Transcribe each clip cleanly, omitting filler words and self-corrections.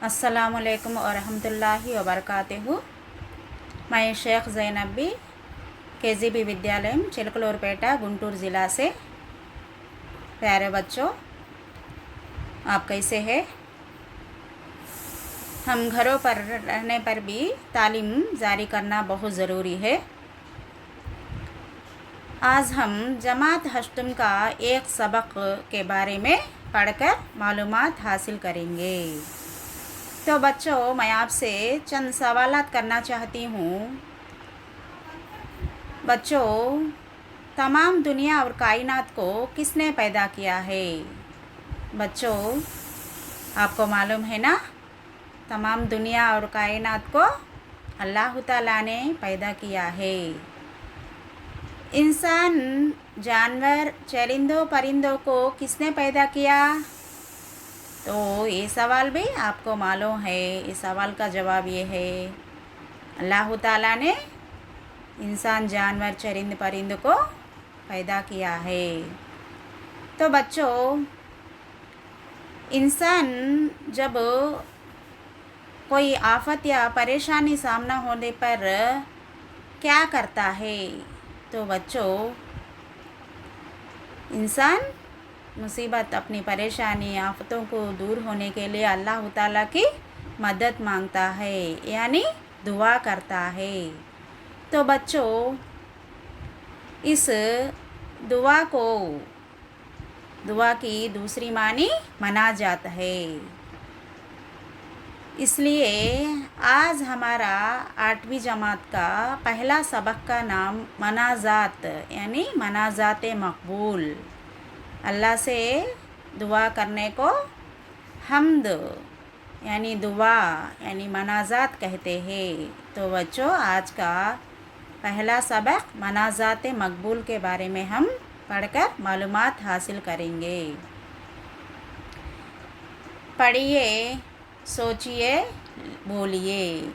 अस्सलामुअलैकुम वरहमतुल्लाहि वबरकातुहू। मैं शेख ज़ैनबी केजीबी विद्यालय चिलकलूरपेट गुंटूर ज़िला से। प्यारे बच्चों, आप कैसे हैं? हम घरों पर रहने पर भी तालीम जारी करना बहुत ज़रूरी है। आज हम जमात हश्तम का एक सबक के बारे में पढ़कर मालूमात हासिल करेंगे। तो बच्चों, मैं आपसे चंद सवालात करना चाहती हूँ। बच्चों, तमाम दुनिया और कायनात को किसने पैदा किया है? बच्चों, आपको मालूम है ना, तमाम दुनिया और कायनात को अल्लाह ताला ने पैदा किया है। इंसान, जानवर, चरिंदों परिंदों को किसने पैदा किया? तो ये सवाल भी आपको मालूम है। इस सवाल का जवाब ये है, अल्लाह ताला ने इंसान, जानवर, चरिंद परिंद को पैदा किया है। तो बच्चों, इंसान जब कोई आफत या परेशानी सामना होने पर क्या करता है? तो बच्चों, इंसान मुसीबत, अपनी परेशानी, आफतों को दूर होने के लिए अल्लाह ताला की मदद मांगता है, यानी दुआ करता है। तो बच्चों, इस दुआ की दूसरी मानी मनाजात है। इसलिए आज हमारा 8वीं जमात का पहला सबक का नाम मनाजात यानी मनाजात मकबूल। अल्लाह से दुआ करने को हम्द यानी दुआ यानी मनाजात कहते हैं। तो बच्चों, आज का पहला सबक मनाजात मकबूल के बारे में हम पढ़कर मालूमात हासिल करेंगे। पढ़िए, सोचिए, बोलिए।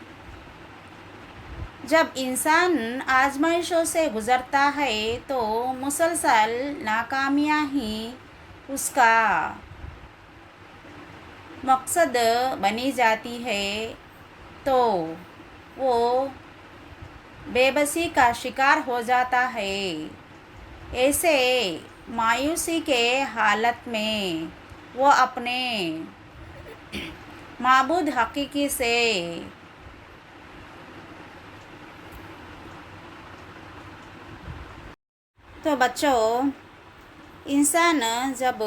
जब इंसान आजमाइशों से गुज़रता है तो मुसलसल नाकामियाँ ही उसका मकसद बनी जाती है, तो वो बेबसी का शिकार हो जाता है। ऐसे मायूसी के हालत में वो अपने माबूद हकीकी से तो बच्चों, इंसान जब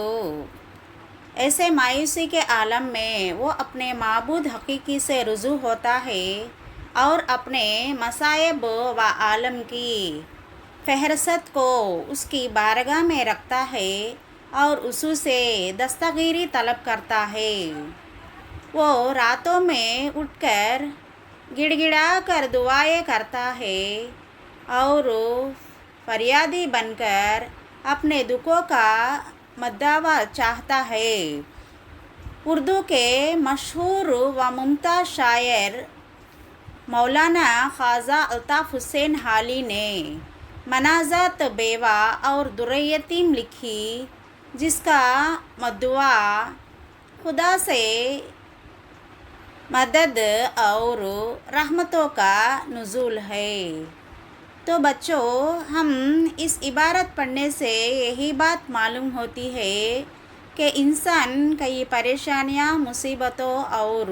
ऐसे मायूसी के आलम में वो अपने माबूद हकीकी से रुजू होता है और अपने मसाइब व आलम की फहरस्त को उसकी बारगाह में रखता है और उसू से दस्तगीरी तलब करता है। वो रातों में उठकर गिड़गिड़ा कर दुआएं करता है और फरियादी बनकर अपने दुखों का मदावा चाहता है। उर्दू के मशहूर व मुमताज़ शायर मौलाना ख्वाजा अल्ताफ़ हुसैन हाली ने मनाजात बेवा और दुर्र यतीम लिखी, जिसका मदुआ खुदा से मदद और रहमतों का नुज़ूल है। तो बच्चों, हम इस इबारत पढ़ने से यही बात मालूम होती है कि इंसान कई परेशानियां, मुसीबतों और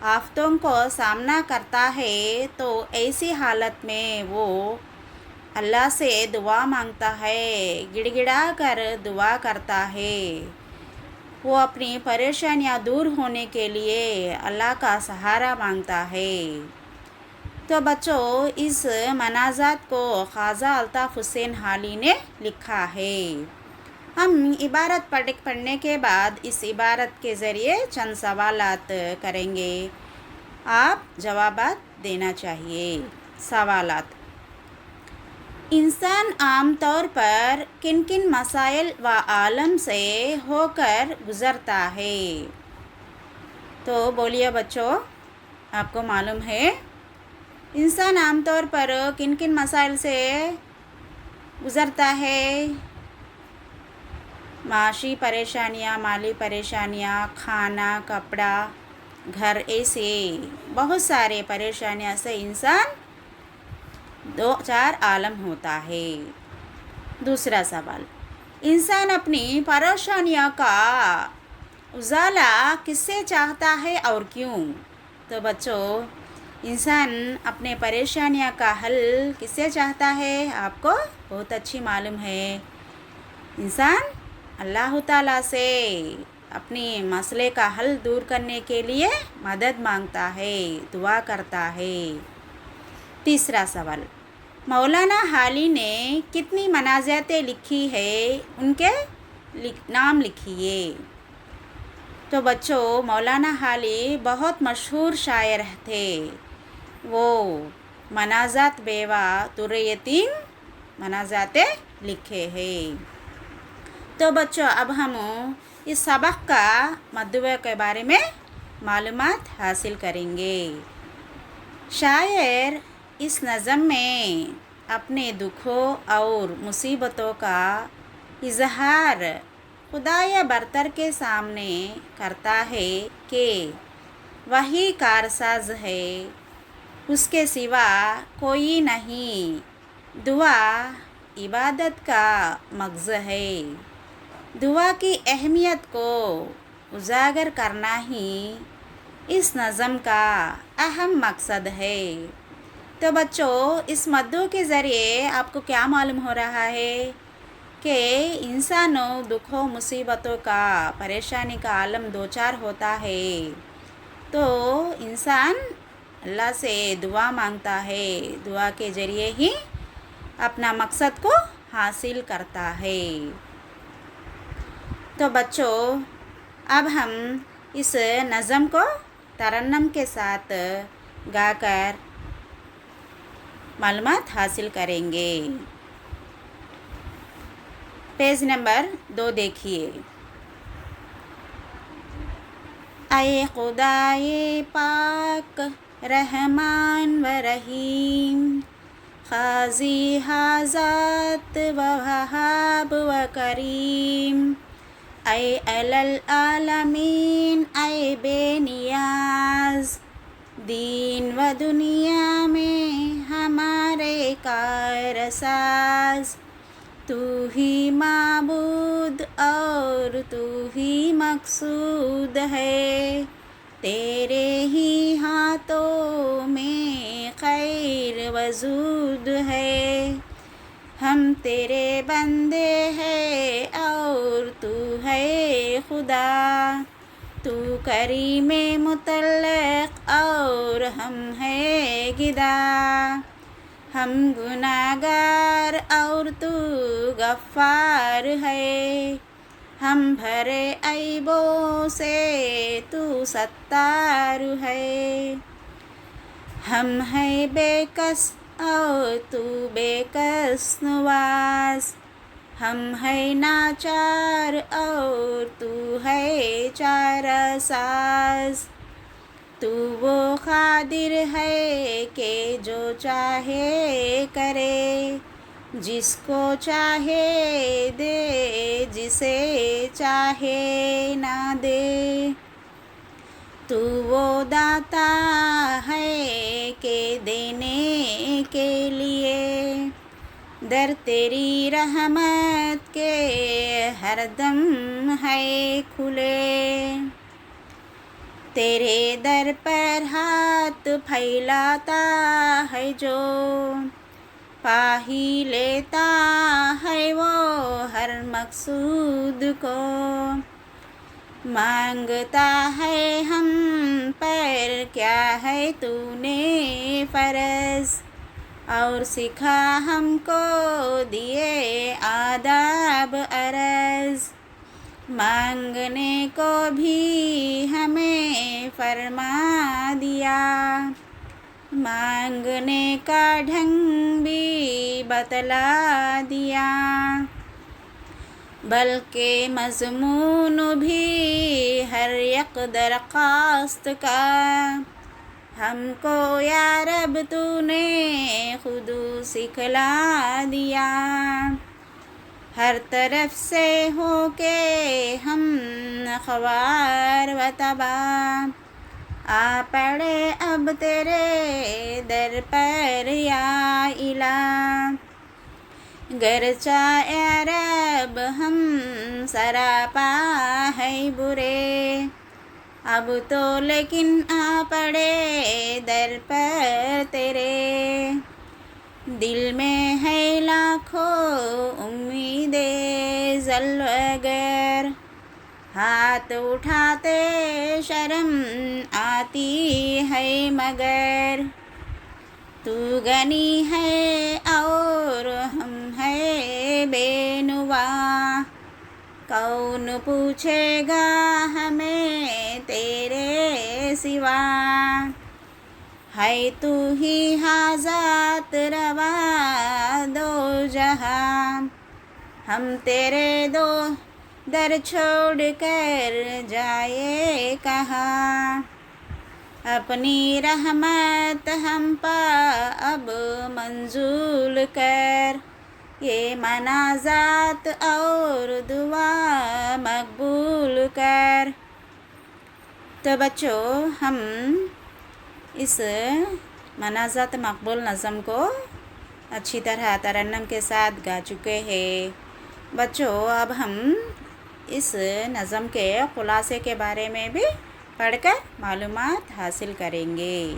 आफतों को सामना करता है, तो ऐसी हालत में वो अल्लाह से दुआ मांगता है, गिड़गिड़ा कर दुआ करता है। वो अपनी परेशानियां दूर होने के लिए अल्लाह का सहारा मांगता है। तो बच्चों, इस मनाजात को ख्वाजा अल्ताफ़ हुसैन हाली ने लिखा है। हम इबारत पढ़ने के बाद इस इबारत के ज़रिए चंद सवालात करेंगे। आप जवाबात देना चाहिए। सवालात: इंसान आम तौर पर किन किन मसाइल व आलम से होकर गुज़रता है? तो बोलिए बच्चों, आपको मालूम है इंसान आमतौर पर किन किन मसाइल से गुज़रता है? माशी परेशानियाँ, माली परेशानियाँ, खाना, कपड़ा, घर ऐसे बहुत सारे परेशानियों से इंसान दो चार आलम होता है। दूसरा सवाल, इंसान अपनी परेशानियों का उजाला किससे चाहता है और क्यों? तो बच्चों, इंसान अपने परेशानियों का हल किससे चाहता है? आपको बहुत अच्छी मालूम है। इंसान अल्लाह ताला से अपने मसले का हल दूर करने के लिए मदद मांगता है, दुआ करता है। तीसरा सवाल, मौलाना हाली ने कितनी मनाज़ातें लिखी है? उनके नाम लिखिए। तो बच्चों, मौलाना हाली बहुत मशहूर शायर थे। वो मनाज़ात बेवा दुर्र यतीम मनाज़ातें लिखे हैं। तो बच्चों, अब हम इस सबक का मद्दुआ के बारे में मालूमात हासिल करेंगे। शायर इस नज़म में अपने दुखों और मुसीबतों का इजहार खुदाया बरतर के सामने करता है कि वही कारसाज है, उसके सिवा कोई नहीं। दुआ इबादत का मग़ज़ है। दुआ की अहमियत को उजागर करना ही इस नज़म का अहम मकसद है। तो बच्चों, इस मद्दू के ज़रिए आपको क्या मालूम हो रहा है कि इंसानों दुखों मुसीबतों का परेशानी का आलम दो चार होता है, तो इंसान अल्लाह से दुआ मांगता है। दुआ के ज़रिए ही अपना मकसद को हासिल करता है। तो बच्चों, अब हम इस नज़म को तरन्नम के साथ गाकर मालूमात हासिल करेंगे। पेज नंबर 2 देखिए। आए खुदाए पाक रहमान व रहीम, खाजी हाज़ात व वहाब व करीम, आए अलल आलमीन आए बेनियाज, दीन व दुनिया में हमारे कारसाज। तू ही माबूद और तू ही मकसूद है, तेरे ही हाथों में खैर वजूद है। हम तेरे बंदे हैं और तू है खुदा, तू करीम मुतल्लक़ और हम है गिदा। हम गुनाहगार और तू गफ़्फ़ार है, हम भरे ऐबों से तू सत्तार है। हम है बेकस और तू बेकस नवाज, हम है नाचार और तू है चारासाज। तू वो क़ादिर है कि जो चाहे करे, जिसको चाहे दे, जिसे चाहे ना दे। तू वो दाता है कि देने के लिए, दर तेरी रहमत के हरदम है खुले। तेरे दर पर हाथ फैलाता है जो, पा ही लेता है वो हर मकसूद को। मांगता है हम पर क्या है तूने फ़र्ज़, और सिखा हमको दिए आदाब अरज़। मांगने को भी हमें फरमा दिया, मांगने का ढंग भी बतला दिया। बल्कि मज़मून भी हर एक दरख्वास्त का, हमको या रब तूने खुद सिखला दिया। हर तरफ से होके हम ख्वार व तबाह, आ पड़े अब तेरे दर पर या इला। गरचा या रब हम सरापा है बुरे, अब तो लेकिन आ पड़े दर पर तेरे। दिल में है लाखों उम्मीदें जलगर, हाथ उठाते शर्म आती है मगर। तू गनी है और हम है बेनुवा, कौन पूछेगा हमें तेरे सिवा। है तू ही हाज़ात रवा दो जहां, हम तेरे दो दर छोड़ कर जाए कहाँ। अपनी रहमत हम पर अब मंजूर कर, ये मनाजात और दुआ मकबूल कर। तो बच्चों, हम इस मनाजात मकबूल नज़म को अच्छी तरह तरन्नुम के साथ गा चुके हैं। बच्चों, अब हम इस नज़म के खुलासे के बारे में भी पढ़कर मालूमात हासिल करेंगे।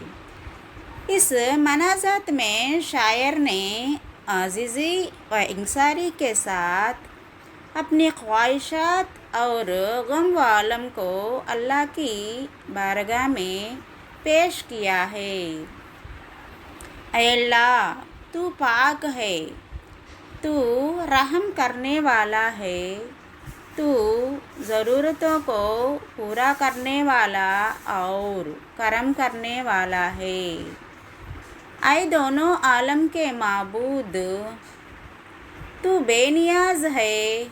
इस मनाजात में शायर ने आज़िज़ी व इंसारी के साथ अपनी ख्वाहिशात और गम व अलम को अल्लाह की बारगाह में पेश किया है। ऐ अल्लाह, तू पाक है, तू रहम करने वाला है, तू ज़रूरतों को पूरा करने वाला और करम करने वाला है। ऐ दोनों आलम के माबूद, तू बेनियाज है,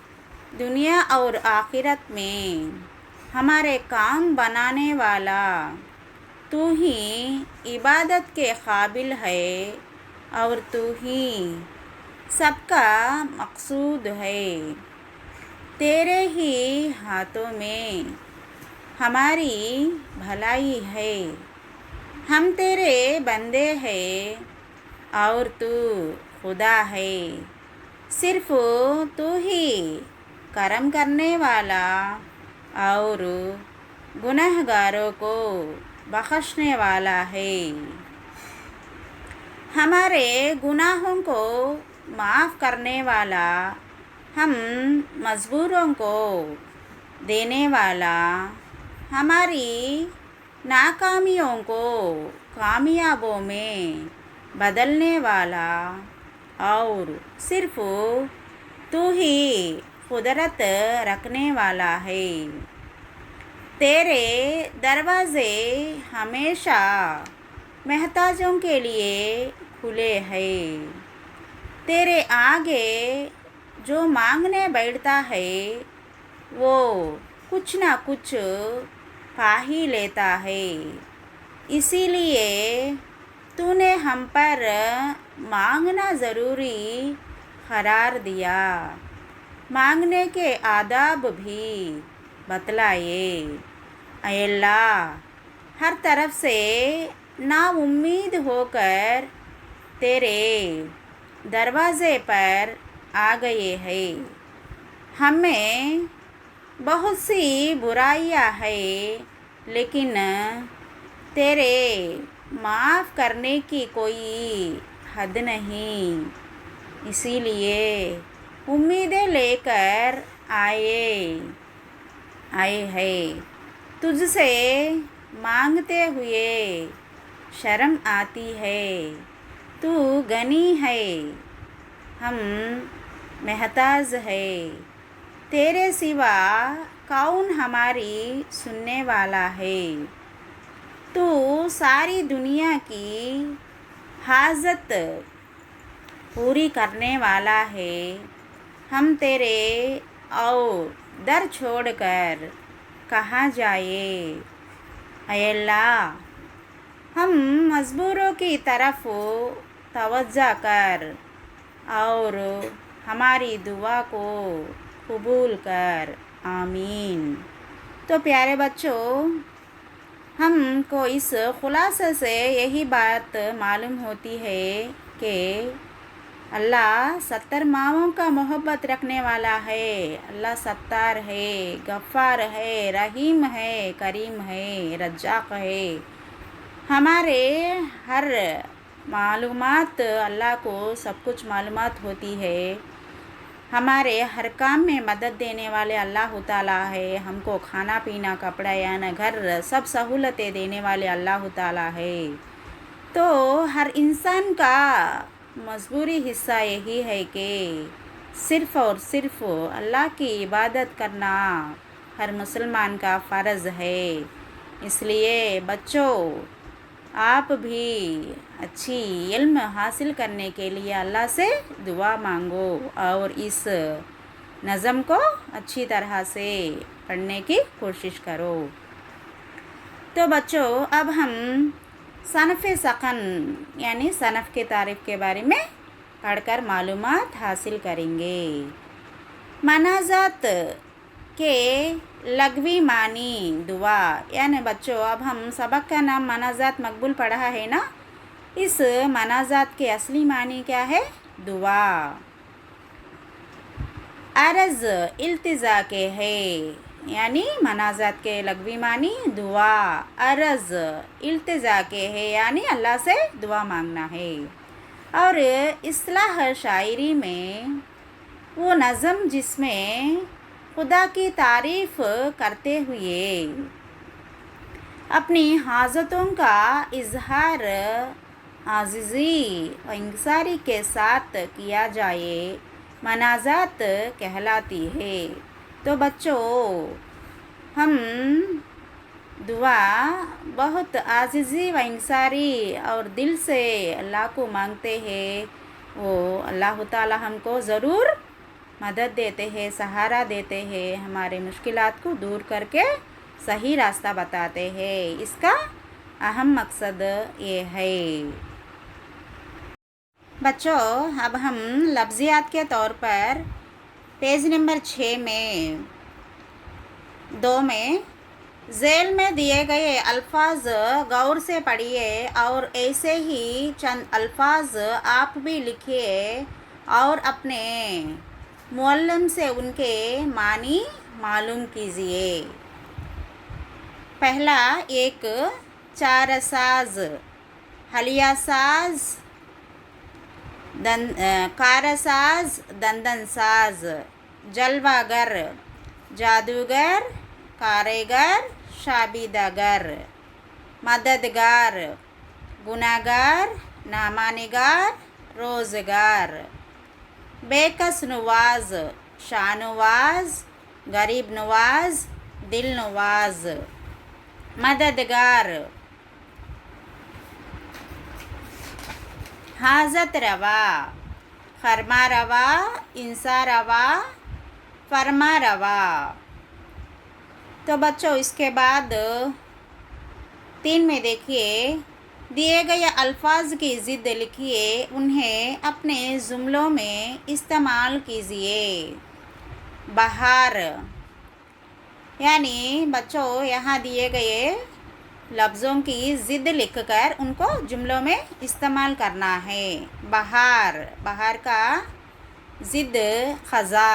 दुनिया और आखिरत में हमारे काम बनाने वाला। तू ही इबादत के काबिल है और तू ही सबका मकसूद है। तेरे ही हाथों में हमारी भलाई है, हम तेरे बंदे हैं और तू खुदा है। सिर्फ तू ही करम करने वाला और गुनहगारों को बख्शने वाला है। हमारे गुनाहों को माफ़ करने वाला, हम मजबूरों को देने वाला, हमारी नाकामियों को कामयाबों में बदलने वाला और सिर्फ तू ही कुदरत रखने वाला है। तेरे दरवाज़े हमेशा महताजों के लिए खुले हैं। तेरे आगे जो मांगने बैठता है वो कुछ ना कुछ पा ही लेता है। इसीलिए तूने हम पर मांगना ज़रूरी करार दिया, मांगने के आदाब भी बतलाए। ऐ अल्लाह, हर तरफ से नाउम्मीद होकर तेरे दरवाज़े पर आ गए हैं। हमें बहुत सी बुराइयां हैं, लेकिन तेरे माफ़ करने की कोई हद नहीं। इसीलिए उम्मीदें लेकर आए हैं। तुझसे मांगते हुए शर्म आती है। तू गनी है, हम महताज है। तेरे सिवा कौन हमारी सुनने वाला है। तू सारी दुनिया की हाजत पूरी करने वाला है। हम तेरे और दर छोड़कर कहाँ जाए। ऐ अल्लाह, हम मजबूरों की तरफ तवज्जो कर और हमारी दुआ को कबूल कर। आमीन। तो प्यारे बच्चों, हमको इस खुलासे से यही बात मालूम होती है कि अल्लाह 70 माओं का मोहब्बत रखने वाला है। अल्लाह सत्तार है, गफ़ार है, रहीम है, करीम है, रज़्ज़ाक़ है। हमारे हर मालूमात अल्लाह को सब कुछ मालूमात होती है। हमारे हर काम में मदद देने वाले अल्लाह ताला है। हमको खाना पीना कपड़ा या न घर सब सहूलतें देने वाले अल्लाह ताला है। तो हर इंसान का मजबूरी हिस्सा यही है कि सिर्फ़ और सिर्फ़ अल्लाह की इबादत करना हर मुसलमान का फ़र्ज़ है। इसलिए बच्चों, आप भी अच्छी इल्म हासिल करने के लिए अल्लाह से दुआ मांगो और इस नज़म को अच्छी तरह से पढ़ने की कोशिश करो। तो बच्चों, अब हम सनफ़ सकन यानी सनफ़ के तारीफ़ के बारे में पढ़कर मालूमात हासिल करेंगे। मनाज़ात के लघवी मानी दुआ, यानी बच्चों अब हम सबक का नाम मनाज़ात मकबूल पढ़ा है ना। इस मनाज़ात के असली मानी क्या है? दुआ। अर्ज़ इल्तिज़ा के है, यानी मनाज़ात के लघवी मानी दुआ अर्ज़ इल्तिज़ा के है, यानी अल्लाह से दुआ मांगना है। और इस्लाह शायरी में वो नज़म जिसमें खुदा की तारीफ़ करते हुए अपनी हाजतों का इजहार आज़िज़ी व इंकिसारी के साथ किया जाए, मनाज़ात कहलाती है। तो बच्चों, हम दुआ बहुत आज़िज़ी व इंकिसारी और दिल से अल्लाह को मांगते हैं। वो अल्लाह ताला हमको ज़रूर मदद देते हैं, सहारा देते हैं, हमारे मुश्किलात को दूर करके सही रास्ता बताते हैं। इसका अहम मकसद ये है। बच्चों, अब हम लफ्ज़ियात के तौर पर पेज नंबर 6 में 2 में ज़ेल में दिए गए अल्फाज गौर से पढ़िए और ऐसे ही चंद अल्फाज आप भी लिखिए और अपने मुअल्लिम से उनके मानी मालूम कीजिए। पहला एक चारसाज, हलियासाज, कारसाज, दंदनसाज, जलवागर, जादूगर, कारीगर, शाबीदागर, मददगार, गुनाहगार, नामानिगार, रोज़गार, बेकस नवाज, शानवाज, गरीब नवाज, दिल नवाज, मददगार, हाजत रवा, खरमा रवा, इंसा रवा, फरमा रवा। तो बच्चों, इसके बाद 3 में देखिए, दिए गए अल्फाज की ज़िद लिखिए, उन्हें अपने जुमलों में इस्तेमाल कीजिए। बहार, यानी बच्चों यहाँ दिए गए लफ्ज़ों की ज़िद लिखकर उनको जुमलों में इस्तेमाल करना है। बहार, बहार का ज़िद ख़ज़ा।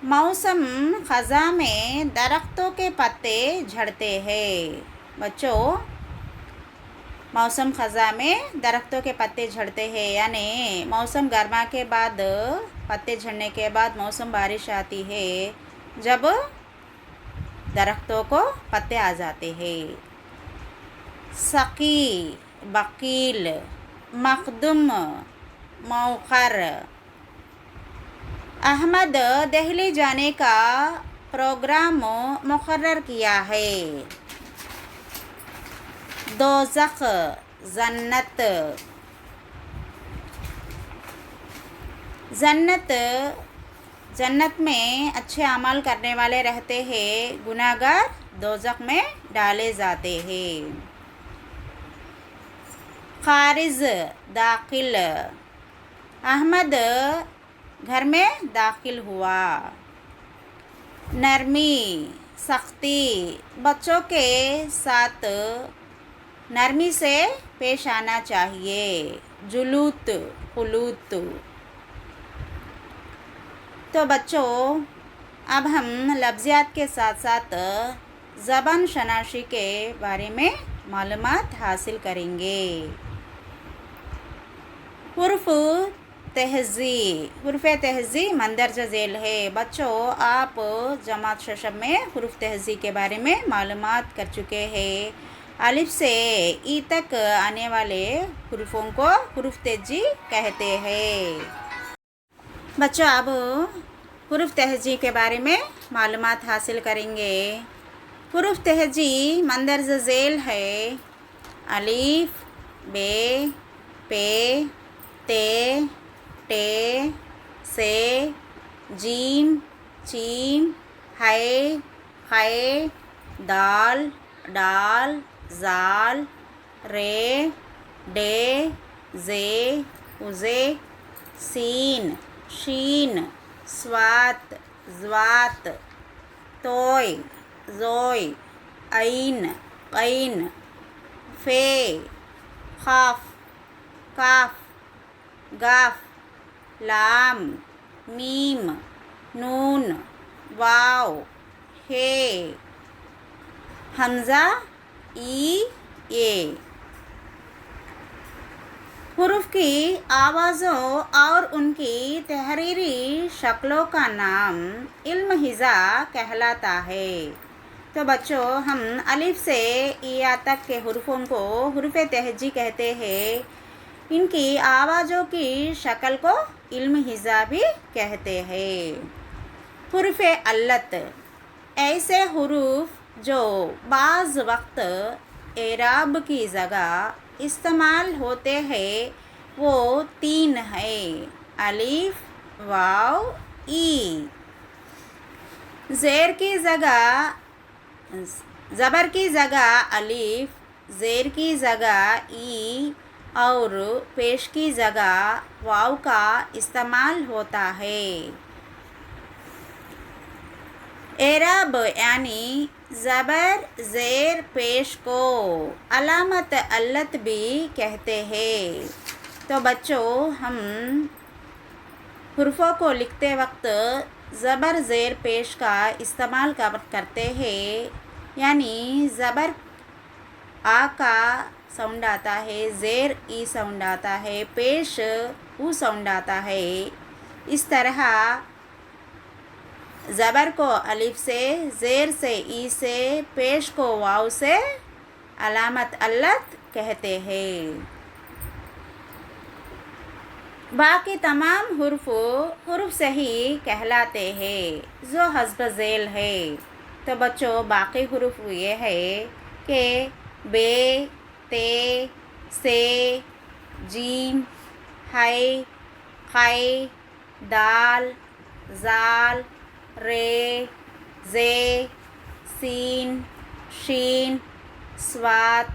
मौसम ख़ज़ा में दरख्तों के पत्ते झड़ते हैं। बच्चों, मौसम ख़ज़ा में दरख्तों के पत्ते झड़ते हैं, यानी मौसम गर्मा के बाद पत्ते झड़ने के बाद मौसम बारिश आती है, जब दरख्तों को पत्ते आ जाते हैं। सकी, वकील, मखदूम, मौखर। अहमद दिल्ली जाने का प्रोग्राम मुकर्रर किया है। दोज़ख, जन्नत, जन्नत, जन्नत में अच्छे अमल करने वाले रहते हैं, गुनाहगार दोज़ख में डाले जाते हैं। खारिज, दाखिल, अहमद घर में दाखिल हुआ। नरमी, सख्ती, बच्चों के साथ नरमी से पेश आना चाहिए। जुलूत, खुलूत। तो बच्चों, अब हम लफ्ज़ियात के साथ साथ ज़बान शनासी के बारे में मालूमात हासिल करेंगे। हुर्फ़ तहज़ी, हुर्फ़ तहज़ी मंदरजा झेल है। बच्चों, आप जमात शशब में हुर्फ़ तहज़ी के बारे में मालूमात कर चुके हैं। अलिफ से ई तक आने वाले हुर्फ़ों को हुर्फ़ तहज़ी कहते हैं। बच्चों, अब हुर्फ़ तहज़ी के बारे में मालूमात हासिल करेंगे। हुर्फ़ तहज़ी मंदरजा झेल है। अलिफ, बे, पे, ते, टे, से, जीम, चीम, है, खे, दाल, डाल, जाल, रे, डे, जे, उजे, सीन, शीन, स्वात, ज़्वात, तोय, ज़ोय, ऐन, कैन, फे, खाफ, काफ, गाफ, लाम, मीम, नून, वाव, हे, हमज़ा, ई, ए। हुरूफ की आवाज़ों और उनकी तहरीरी शक्लों का नाम इल्म हिज़ा कहलाता है। तो बच्चों, हम अलिफ से या तक के हुरूफों को हुरूफ़ तहज़ी कहते हैं। इनकी आवाज़ों की शक्ल को इल्म हिज़ा भी कहते हैं। हुरूफ़ अल्लत, ऐसे हुरूफ जो बाज़ वक्त एराब की जगह इस्तेमाल होते हैं, वो 3 हैं। अलिफ, वाव, ई। ज़ेर की जगह, ज़बर की जगह अलिफ, ज़ेर की जगह ई और पेश की जगह वाव का इस्तेमाल होता है। एराब यानी ज़बर ज़ेर पेश को अलामत अल्लत भी कहते हैं। तो बच्चों, हम हुर्फ़ों को लिखते वक्त ज़बर ज़ेर पेश का इस्तेमाल करते हैं। यानी ज़बर आ का साउंड आता है, ज़ेर ई साउंड आता है, पेश ऊ साउंड आता है। इस तरह ज़बर को अलिफ से, ज़ेर से ई से, पेश को वाव से अलामत अल्लत कहते हैं। बाकी तमाम हुर्फ़ सही कहलाते हैं जो हस्ब ज़ेल है। तो बच्चों, बाकी हुर्फ़ ये है कि बे, ते, से, जीम, है, खे, दाल, जाल, रे, जे, सीन, शीन, स्वात,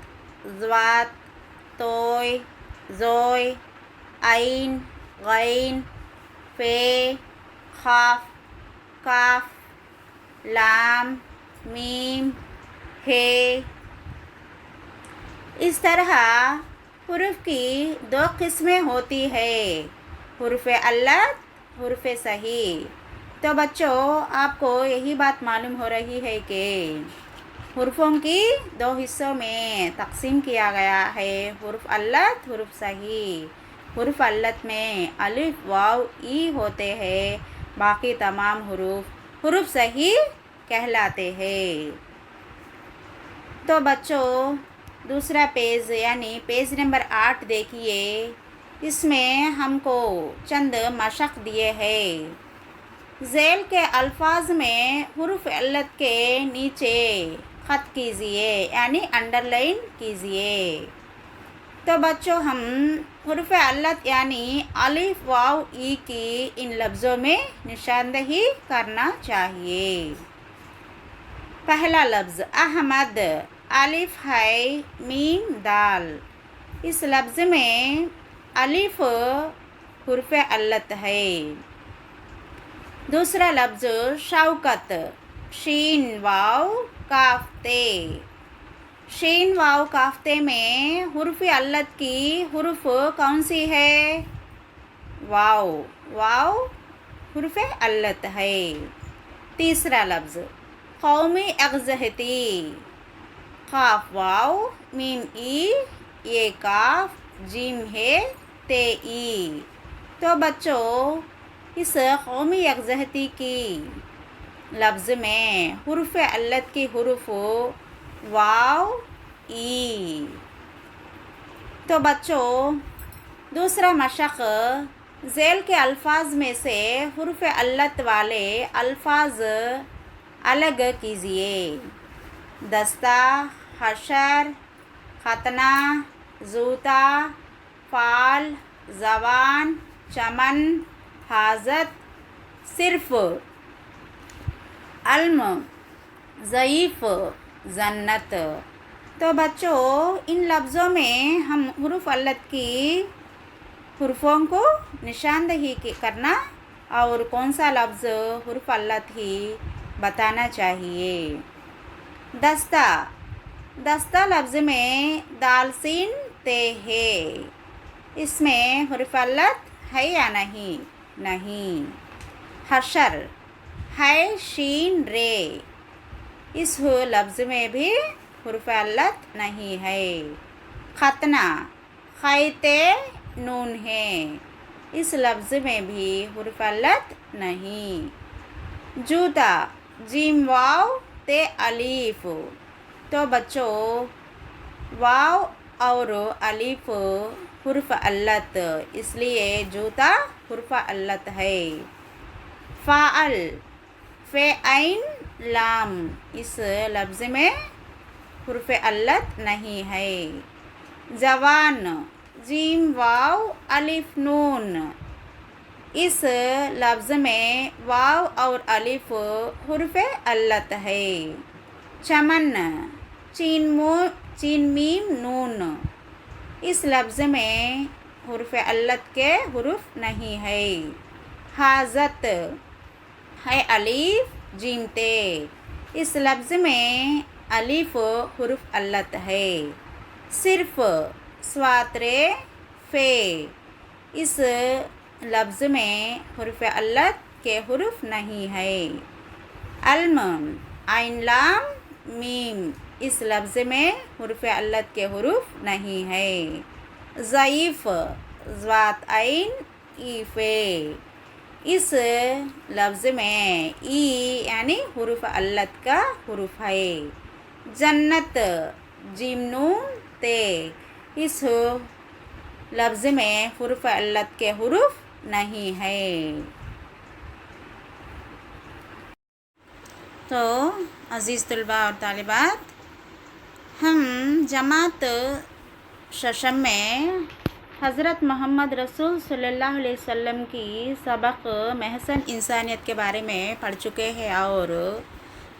ज़्वात, तोय, ज़ोय, ऐन, गैन, फे, खाफ, काफ, लाम, मीम, हे। इस तरह हुरूफ की 2 किस्में होती है, हुरूफ़ अल्लत, हुरूफ़ सही। तो बच्चों, आपको यही बात मालूम हो रही है कि हुर्फ़ों की 2 हिस्सों में तकसीम किया गया है, हुरूफ़ अल्लत, हुरूफ़ सही। हुरूफ़ अल्लत में अलिफ, वाव, ई होते हैं। बाकी तमाम हुरूफ़ सही कहलाते हैं। तो बच्चों, दूसरा पेज यानी पेज नंबर 8 देखिए। इसमें हमको चंद मशक दिए हैं। ज़ेल के अल्फाज में हुरूफ़ अल्लत के नीचे ख़त कीजिए यानी अंडरलाइन कीजिए। तो बच्चों, हम हुरूफ़ अल्लत यानी अलिफ, वाव, ई की इन लफ्ज़ों में निशानदही करना चाहिए। पहला लफ्ज़ अहमद, अलिफ है, मीम, दाल। इस लफ्ज़ में अलिफ हुरूफ़ अल्लत है। दूसरा लफ्ज़ शौकत, शीन वाव काफ्ते। शीन वाव काफ्ते में हुर्फ अल्लत की हुर्फ कौन सी है? वाव। वाव हुर्फ अल्लत है। तीसरा लफ्ज़ कौमी अगजहती। काफ वाव मीम ई, ये काफ जीम है ते ई। तो बच्चों इस कौमी यकजहती की लफ्ज़ में हुर्फ अल्लत की हुर्फ वाव ई। तो बच्चों दूसरा मशक ज़ेल के अल्फाज में से हुर्फ अल्लत वाले अल्फाज अलग कीजिए। दस्ता, हशर, खतना, जूता, फाल, जवान, चमन, हाजत, सिर्फ, अल्म, ज़ईफ़, जन्नत। तो बच्चों इन लफ्ज़ों में हम हुर्फ अल्लत की हुर्फों को निशानदही करना और कौन सा लफ्ज़ हुर्फ अल्लत ही बताना चाहिए। दस्ता। दस्ता लफ्ज़ में दाल सीन ते है, इसमें हुर्फ अल्लत है या नहीं? नहीं। हशर है शीन रे, इस लफ्ज़ में भी हुर्फ अल्लत नहीं है। खतना खैते नून है, इस लफ्ज़ में भी हुर्फ अल्लत नहीं। जूता जीम वाव ते अलीफ। तो बच्चों वाव और अलीफ हुर्फ अल्लत, इसलिए जूता हुर्फ अल्लत है। फ़ाअल फ़े ऐन लाम, इस लफ्ज़ में हुर्फ अल्लत नहीं है। जवान जीम वाव अलिफ नून, इस लफ्ज़ में वाव और अलिफ हुर्फ अल्लत है। चमन चीन मीम नून, इस लफ्ज़ में हुर्फ अल्लत के हुर्फ नहीं है। हाजत है अलीफ जीम ते, इस लफ्ज़ में अलीफ हुर्फ अल्लत है। सिर्फ स्वात्रे फ़े, इस लफ्ज़ में हुर्फ अल्लत के हुर्फ नहीं है। अल्म आइन लाम मीम, इस लफ्ज़ में हुर्फ अल्लत के हुर्फ नहीं है। ज़ईफ़ ज़्वात आइन ईफ़े, इस लफ्ज़ में ई यानी हुर्फ अल्लत का हुर्फ है। जन्नत जीम नून ते, इस लफ्ज़ में हुर्फ अल्लत के हुर्फ नहीं है। तो अज़ीज़ तलबा और तालिबात, हम जमात शशम में हज़रत मोहम्मद रसूल सल्लल्लाहु अलैहि वसल्लम की सबक महसन इंसानियत के बारे में पढ़ चुके हैं और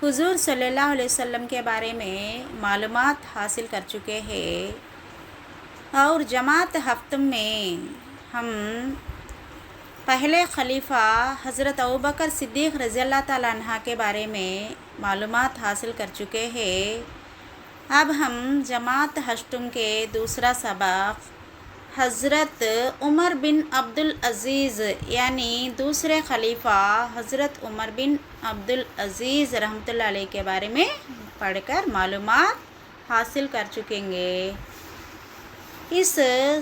हुज़ूर सल्लल्लाहु अलैहि वसल्लम के बारे में मालूमात हासिल कर चुके हैं। और जमात हफ्तम में हम पहले खलीफ़ा हज़रत अबू बकर सिद्दीक़ रज़ियल्लाहु ताला अन्हा के बारे में मालूमात हासिल कर चुके हैं। अब हम जमात हश्तम के दूसरा सबक हज़रत उमर बिन अब्दुल अज़ीज़ यानी दूसरे खलीफ़ा हज़रत उमर बिन अब्दुल अज़ीज़ रहमतुल्लाह अलैह के बारे में पढ़कर मालूमात हासिल कर चुकेंगे। इस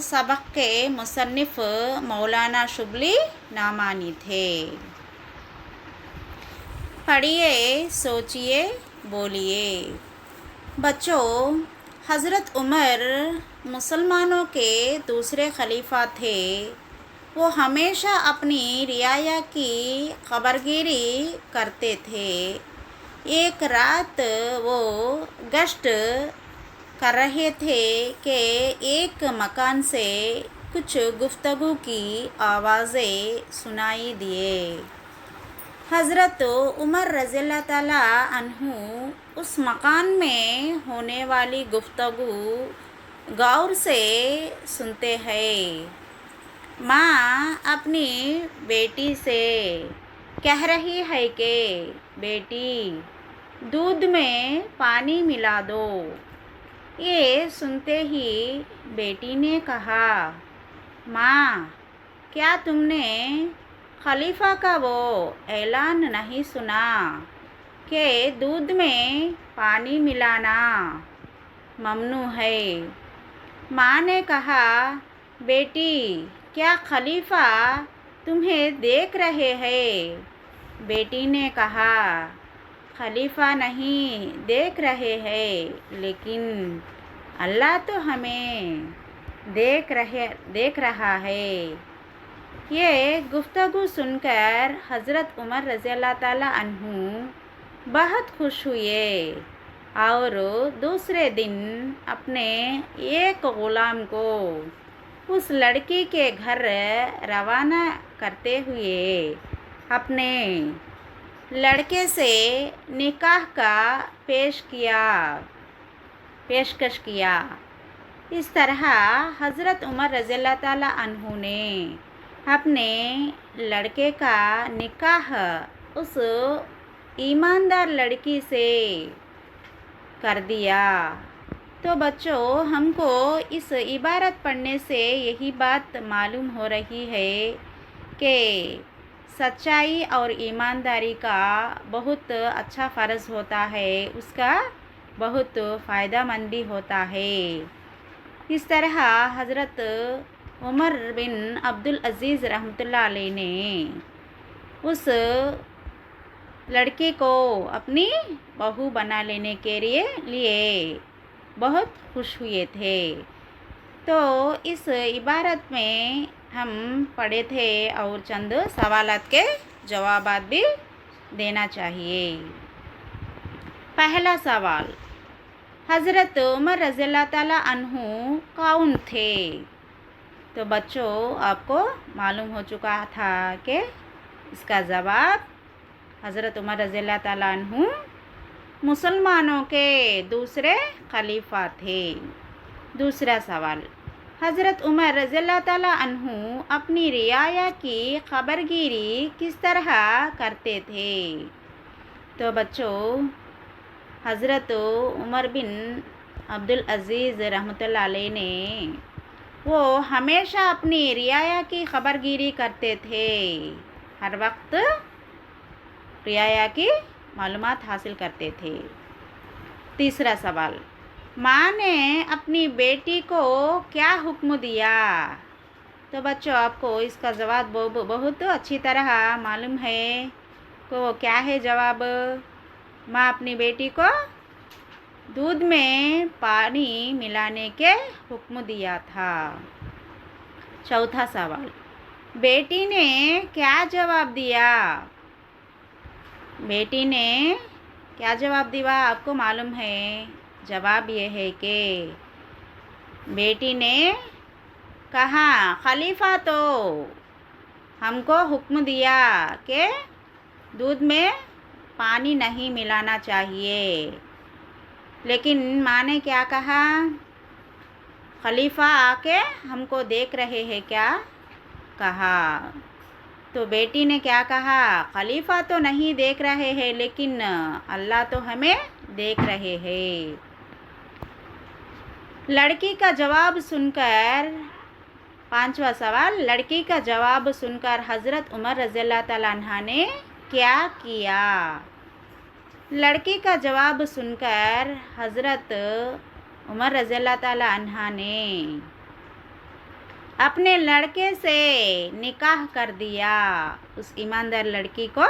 सबक के मुसन्निफ़ मौलाना शुबली नामानी थे। पढ़िए, सोचिए, बोलिए। बच्चों हज़रत उमर मुसलमानों के दूसरे खलीफा थे। वो हमेशा अपनी रियाया की खबरगिरी करते थे। एक रात वो गश्त कर रहे थे कि एक मकान से कुछ गुफ्तगू की आवाज़ें सुनाई दिए। हज़रत उमर रज़ियल्लाहु ताला अन्हु उस मकान में होने वाली गुफ्तगू गौर से सुनते हैं। माँ अपनी बेटी से कह रही है कि बेटी दूध में पानी मिला दो। ये सुनते ही बेटी ने कहा, माँ, क्या तुमने खलीफा का वो ऐलान नहीं सुना कि दूध में पानी मिलाना ममनू है? माँ ने कहा, बेटी, क्या खलीफा तुम्हें देख रहे हैं? बेटी ने कहा, खलीफा नहीं देख रहे हैं, लेकिन अल्लाह तो हमें देख रहा है। ये गुफ्तगू सुनकर हज़रत उमर रज़ियल्लाहु ताला अन्हु बहुत खुश हुए और दूसरे दिन अपने एक ग़ुलाम को उस लड़की के घर रवाना करते हुए अपने लड़के से निकाह का पेशकश किया। इस तरह हज़रत उमर रज़ियल्लाहु ताला अन्हु ने अपने लड़के का निकाह उस ईमानदार लड़की से कर दिया। तो बच्चों, हमको इस इबारत पढ़ने से यही बात मालूम हो रही है कि सच्चाई और ईमानदारी का बहुत अच्छा फ़र्ज़ होता है, उसका बहुत फ़ायदेमंद भी होता है। इस तरह हज़रत उमर बिन अब्दुल अज़ीज़ रहमतुल्लाह अलैह ने उस लड़के को अपनी बहू बना लेने के लिए बहुत खुश हुए थे। तो इस इबारत में हम पढ़े थे और चंद सवालात के जवाबात भी देना चाहिए। पहला सवाल, हज़रत उमर रज़ियल्लाहु ताला अन्हु कौन थे? तो बच्चों, आपको मालूम हो चुका था कि इसका जवाब हज़रत उमर रज़ियल्लाहु ताला अन्हु मुसलमानों के दूसरे खलीफा थे। दूसरा सवाल, हज़रत उमर रज़ियल्लाहु ताला अन्हु अपनी रियाया की खबरगिरी किस तरह करते थे? तो बच्चों, हज़रत उमर बिन अब्दुल अज़ीज़ रहमतुल्लाह अलैह ने वो हमेशा अपनी रियाया की खबरगिरी करते थे। हर वक्त रियाया की मालूमात हासिल करते थे। तीसरा सवाल, माँ ने अपनी बेटी को क्या हुक्म दिया? तो बच्चों, आपको इसका जवाब बहुत अच्छी तरह मालूम है कि वो क्या है जवाब। माँ अपनी बेटी को दूध में पानी मिलाने के हुक्म दिया था। चौथा सवाल, बेटी ने क्या जवाब दिया? बेटी ने क्या जवाब दिया आपको मालूम है? जवाब ये है कि बेटी ने कहा, खलीफा तो हमको हुक्म दिया कि दूध में पानी नहीं मिलाना चाहिए, लेकिन माँ ने क्या कहा? खलीफा आके हमको देख रहे हैं क्या? कहा। तो बेटी ने क्या कहा? खलीफा तो नहीं देख रहे हैं, लेकिन अल्लाह तो हमें देख रहे हैं। लड़की का जवाब सुनकर, पांचवा सवाल, लड़की का जवाब सुनकर हज़रत उमर रज़ियल्लाहु ताला अन्हा ने क्या किया? लड़की का जवाब सुनकर हज़रत उमर रज़ियल्लाहु ताला अन्हा ने अपने लड़के से निकाह कर दिया। उस ईमानदार लड़की को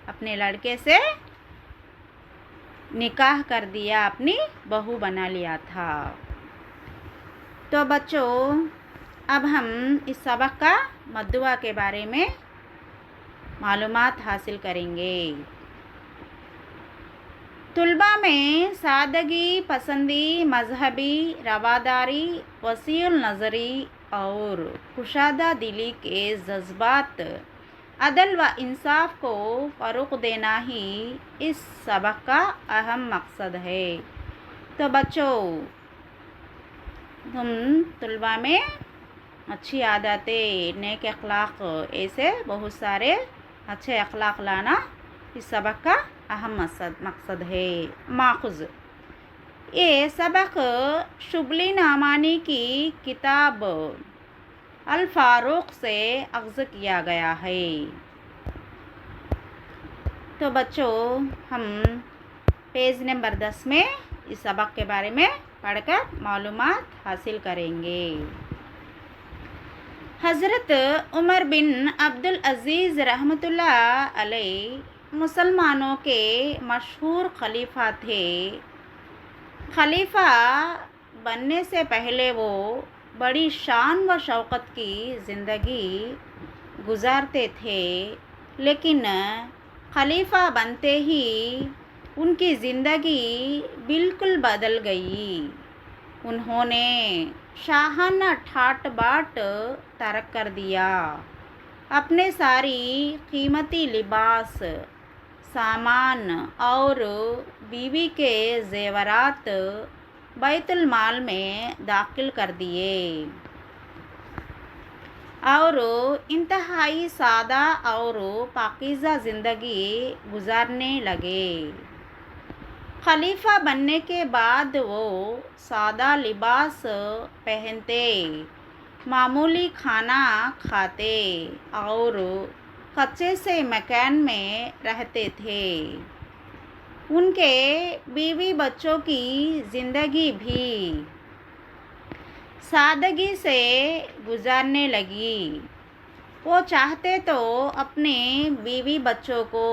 अपने लड़के से निकाह कर दिया, अपनी बहू बना लिया था। तो बच्चों, अब हम इस सबक का मद्दुआ के बारे में मालूमात हासिल करेंगे। तुलबा में सादगी पसंदी, मजहबी रवादारी, वसीउल नज़री और कुशादा दिली के जज्बात, अदल व इंसाफ को फ़रोग़ देना ही इस सबक का अहम मकसद है। तो बच्चों, तुम तुलबा में अच्छी आदतें, नेक अखलाक, ऐसे बहुत सारे अच्छे अखलाक लाना इस सबक का अहम मकसद है। माखुज़, ये सबक शुबली नामानी की किताब अल फारूक से अख्ज़ किया गया है। तो बच्चों, हम पेज नंबर 10 में इस सबक के बारे में पढ़कर मालूमात हासिल करेंगे। हज़रत उमर बिन अब्दुल अज़ीज़ रहमतुल्लाह अलैह मुसलमानों के मशहूर खलीफा थे। खलीफा बनने से पहले वो बड़ी शान व शौकत की ज़िंदगी गुजारते थे, लेकिन खलीफा बनते ही उनकी ज़िंदगी बिल्कुल बदल गई। उन्होंने शाहाना ठाट बाट तर्क कर दिया। अपने सारी कीमती लिबास, सामान और बीवी के जेवरात बैतुल माल में दाखिल कर दिए और इंतहाई सादा और पाकीज़ा ज़िंदगी गुजारने लगे। खलीफा बनने के बाद वो सादा लिबास पहनते, मामूली खाना खाते और कच्चे से मकान में रहते थे। उनके बीवी बच्चों की ज़िंदगी भी सादगी से गुजारने लगी। वो चाहते तो अपने बीवी बच्चों को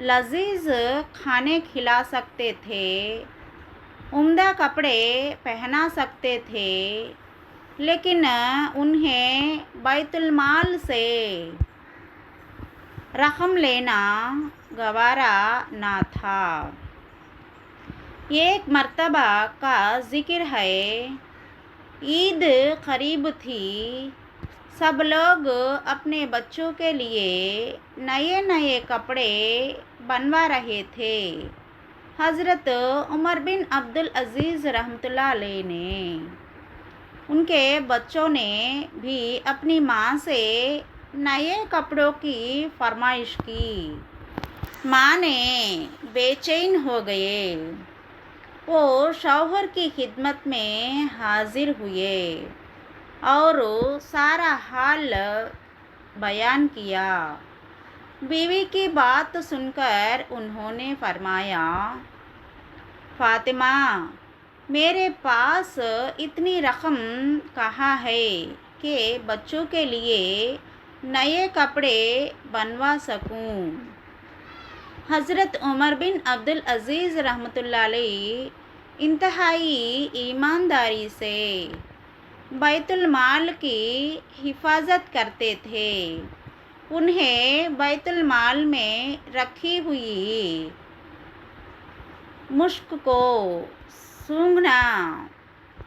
लजीज खाने खिला सकते थे, उम्दा कपड़े पहना सकते थे, लेकिन उन्हें बैतुल माल से रकम लेना गवारा ना था। एक मर्तबा का जिक्र है, ईद करीब थी। सब लोग अपने बच्चों के लिए नए नए कपड़े बनवा रहे थे। हज़रत उमर बिन अब्दुल अज़ीज़ रहमतुल्लाह अलैह ने, उनके बच्चों ने भी अपनी माँ से नए कपड़ों की फरमाइश की। माँ ने बेचैन हो गए। वो शौहर की खिदमत में हाजिर हुए और सारा हाल बयान किया। बीवी की बात सुनकर उन्होंने फरमाया, फ़ातिमा, मेरे पास इतनी रकम कहाँ है कि बच्चों के लिए नए कपड़े बनवा सकूं। हज़रत उमर बिन अब्दुल अज़ीज़ रहमतुल्लाह अलैह इंतहाई ईमानदारी से बैतुल माल की हिफाजत करते थे। उन्हें बैतुल माल में रखी हुई मुश्क को सूंघना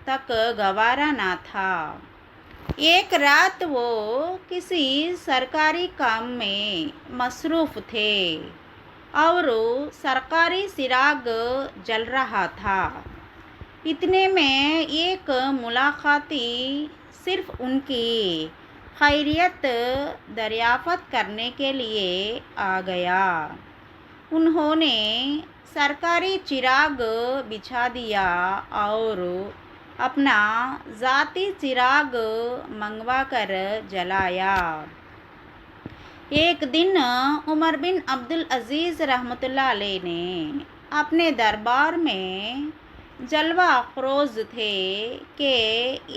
तक गवारा ना था। एक रात वो किसी सरकारी काम में मसरूफ़ थे और सरकारी चिराग जल रहा था। इतने में एक मुलाकाती सिर्फ उनकी खैरियत दरियाफ़त करने के लिए आ गया। उन्होंने सरकारी चिराग बिछा दिया और अपना ज़ाती चिराग मंगवा कर जलाया। एक दिन उमर बिन अब्दुल अज़ीज़ रहमतुल्लाह अलैह ने अपने दरबार में जलवा अफरोज़ थे कि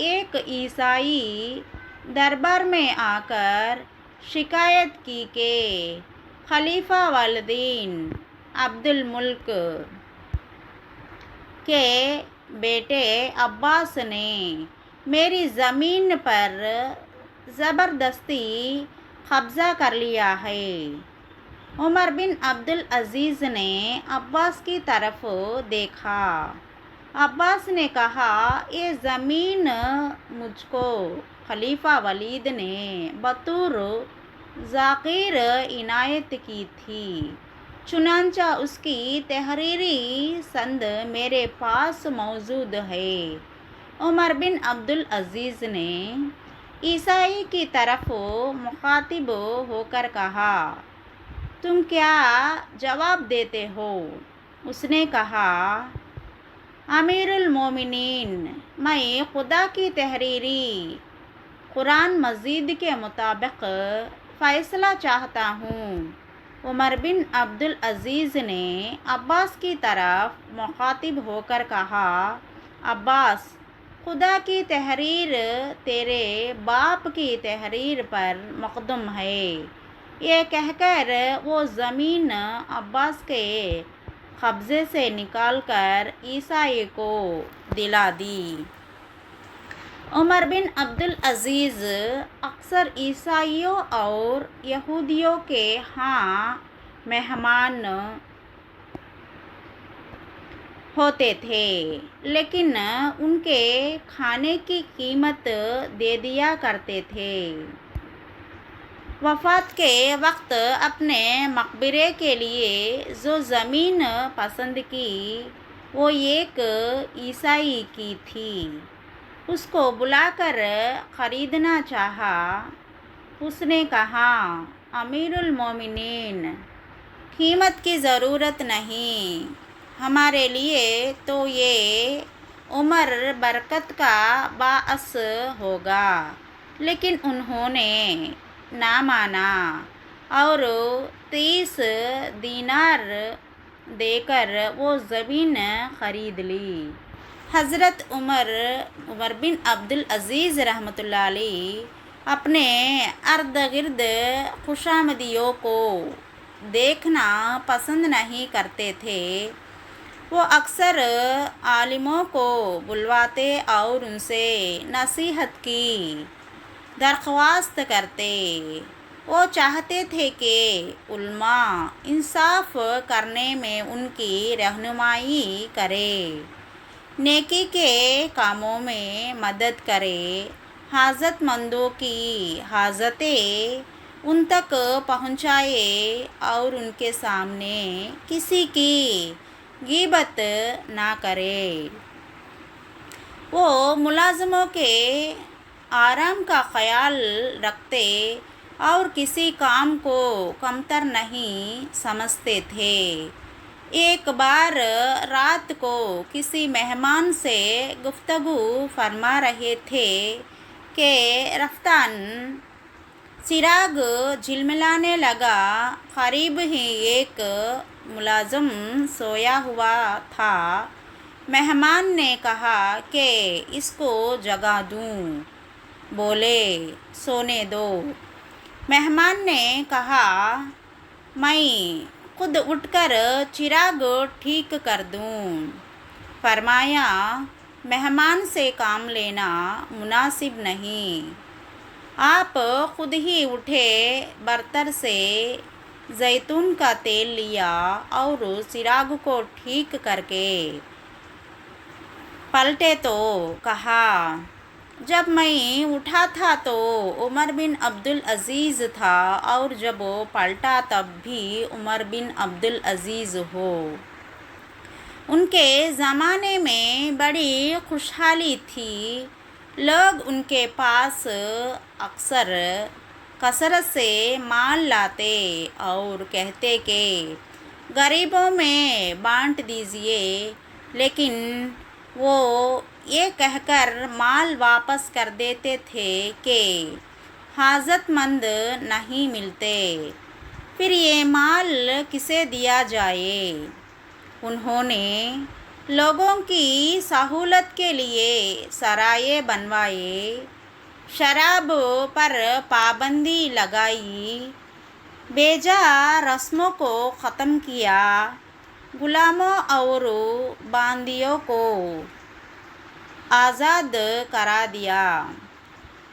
एक ईसाई दरबार में आकर शिकायत की कि खलीफा वालिदीन अब्दुल मुल्क के बेटे अब्बास ने मेरी ज़मीन पर ज़बरदस्ती कब्ज़ा कर लिया है। उमर बिन अब्दुल अज़ीज़ ने अब्बास की तरफ देखा। अब्बास ने कहा, ये ज़मीन मुझको खलीफा वलीद ने बतौर ज़ाकिर इनायत की थी, चुनांचा उसकी तहरीरी संद मेरे पास मौजूद है। उमर बिन अब्दुल अज़ीज़ ने ईसाई की तरफ मुखातिब होकर कहा, तुम क्या जवाब देते हो? उसने कहा, अमीरुल मोमिनीन, मैं खुदा की तहरीरी कुरान मजीद के मुताबिक फ़ैसला चाहता हूँ। उमर बिन अब्दुल अज़ीज़ ने अब्बास की तरफ मुखातिब होकर कहा, अब्बास, खुदा की तहरीर तेरे बाप की तहरीर पर मुक़द्दम है। ये कहकर वो ज़मीन अब्बास के कब्ज़े से निकालकर ईसाई को दिला दी। उमर बिन अब्दुल अज़ीज़ अक्सर ईसाइयों और यहूदियों के यहाँ मेहमान होते थे, लेकिन उनके खाने की कीमत दे दिया करते थे। वफ़ात के वक्त अपने मकबरे के लिए जो ज़मीन पसंद की वो एक ईसाई की थी। उसको बुलाकर ख़रीदना चाहा। उसने कहा, अमीरुल मोमिनीन, कीमत की ज़रूरत नहीं, हमारे लिए तो ये उमर बरकत का बाअस होगा। लेकिन उन्होंने ना माना और 30 दीनार देकर वो ज़मीन ख़रीद ली। हज़रत उमर बिन अब्दुल अज़ीज़ रहमतुल्लाह अलैह अपने अर्द गिर्द खुशामदियों को देखना पसंद नहीं करते थे। वो अक्सर आलिमों को बुलवाते और उनसे नसीहत की दरख्वास्त करते। वो चाहते थे कि उल्मा इंसाफ करने में उनकी रहनुमाई करे, नेकी के कामों में मदद करे, हाजतमंदों की हाजतें उन तक पहुँचाए और उनके सामने किसी की ग़ीबत ना करे। वो मुलाज़मों के आराम का ख्याल रखते और किसी काम को कमतर नहीं समझते थे। एक बार रात को किसी मेहमान से गुफ्तगू फरमा रहे थे कि रफ्तान चिराग झिलमिलाने लगा। करीब ही एक मुलाज़म सोया हुआ था। मेहमान ने कहा कि इसको जगा दूँ। बोले, सोने दो। मेहमान ने कहा, मैं खुद उठकर चिराग ठीक कर दूँ। फरमाया, मेहमान से काम लेना मुनासिब नहीं। आप खुद ही उठे, बर्तन से जैतून का तेल लिया और चिराग को ठीक करके पलटे तो कहा, जब मैं उठा था तो उमर बिन अब्दुल अज़ीज़ था और जब वो पलटा तब भी उमर बिन अब्दुल अज़ीज़ हो। उनके ज़माने में बड़ी खुशहाली थी। लोग उनके पास अक्सर कसरत से माल लाते और कहते कि गरीबों में बांट दीजिए, लेकिन वो ये कहकर माल वापस कर देते थे कि हाजतमंद नहीं मिलते, फिर ये माल किसे दिया जाए। उन्होंने लोगों की सहूलत के लिए सराये बनवाए, शराब पर पाबंदी लगाई, बेजा रस्मों को ख़त्म किया, गुलामों और बांदियों को आज़ाद करा दिया।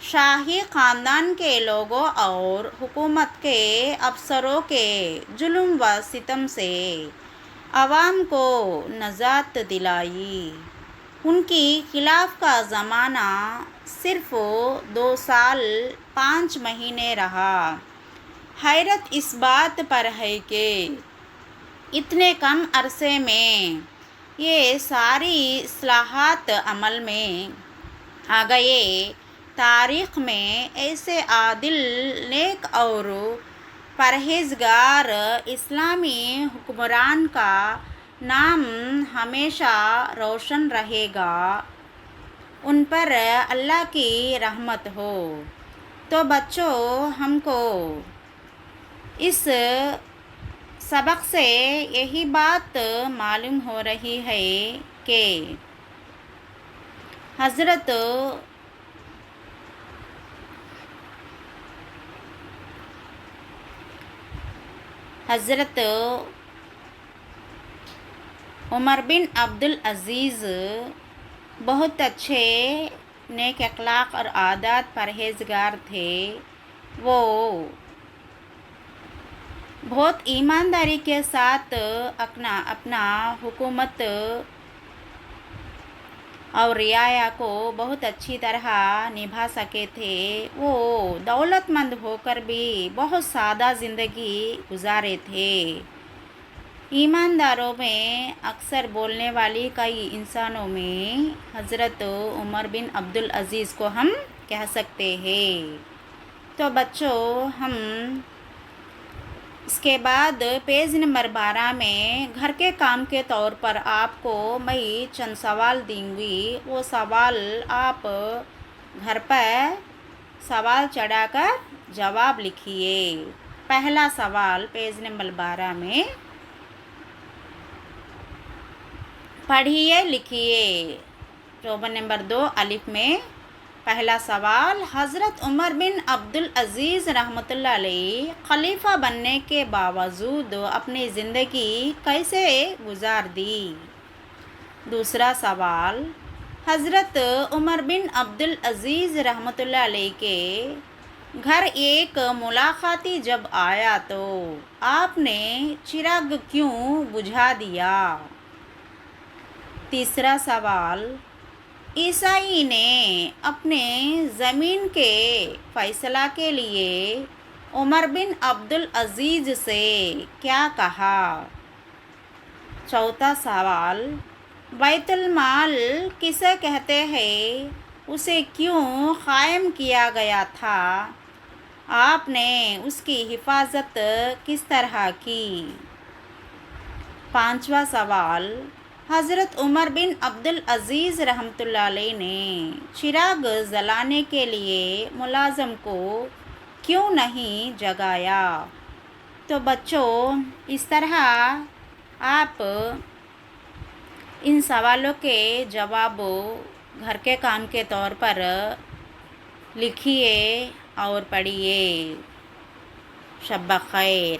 शाही ख़ानदान के लोगों और हुकूमत के अफसरों के जुल्म व सितम से अवाम को नजात दिलाई। उनकी खिलाफ का ज़माना सिर्फ़ 2 साल 5 महीने रहा। हैरत इस बात पर है कि इतने कम अरसे में ये सारी इस्लाहात अमल में आ गए। तारीख़ में ऐसे आदिल, नेक और परहेजगार इस्लामी हुक्मरान का नाम हमेशा रोशन रहेगा, उन पर अल्लाह की रहमत हो। तो बच्चों, हमको इस सबक से यही बात मालूम हो रही है कि हज़रत उमर बिन अब्दुल अज़ीज़ बहुत अच्छे नेक अखलाक और आदत परहेजगार थे। वो बहुत ईमानदारी के साथ अपना हुकूमत और रियाया को बहुत अच्छी तरह निभा सके थे। वो दौलतमंद होकर भी बहुत सादा ज़िंदगी गुजारे थे। ईमानदारों में अक्सर बोलने वाली कई इंसानों में हज़रत उमर बिन अब्दुल अज़ीज़ को हम कह सकते हैं। तो बच्चों, हम इसके बाद पेज नंबर 12 में घर के काम के तौर पर आपको मैं चंद सवाल दूँगी। वो सवाल आप घर पर सवाल चढ़ाकर जवाब लिखिए। पहला सवाल पेज नंबर 12 में पढ़िए, लिखिए। रोमन नंबर 2 अलिफ में पहला सवाल, हज़रत उमर बिन अब्दुल अज़ीज़ रहमतुल्लाह अलैह खलीफा बनने के बावजूद अपनी ज़िंदगी कैसे गुजार दी। दूसरा सवाल, हज़रत उमर बिन अब्दुल अज़ीज़ रहमतुल्लाह अलैह के घर एक मुलाकाती जब आया तो आपने चिराग क्यों बुझा दिया। तीसरा सवाल, ईसाई ने अपने ज़मीन के फ़ैसला के लिए उमर बिन अब्दुल अज़ीज़ से क्या कहा। चौथा सवाल, बैतुल माल किसे कहते हैं, उसे क्यों कायम किया गया था, आपने उसकी हिफाजत किस तरह की। पांचवा सवाल, हज़रत उमर बिन अब्दुल अज़ीज़ रहमतुल्लाह अलैह ने चिराग जलाने के लिए मुलाज़म को क्यों नहीं जगाया। तो बच्चों, इस तरह आप इन सवालों के जवाब घर के काम के तौर पर लिखिए और पढ़िए। शब खैर।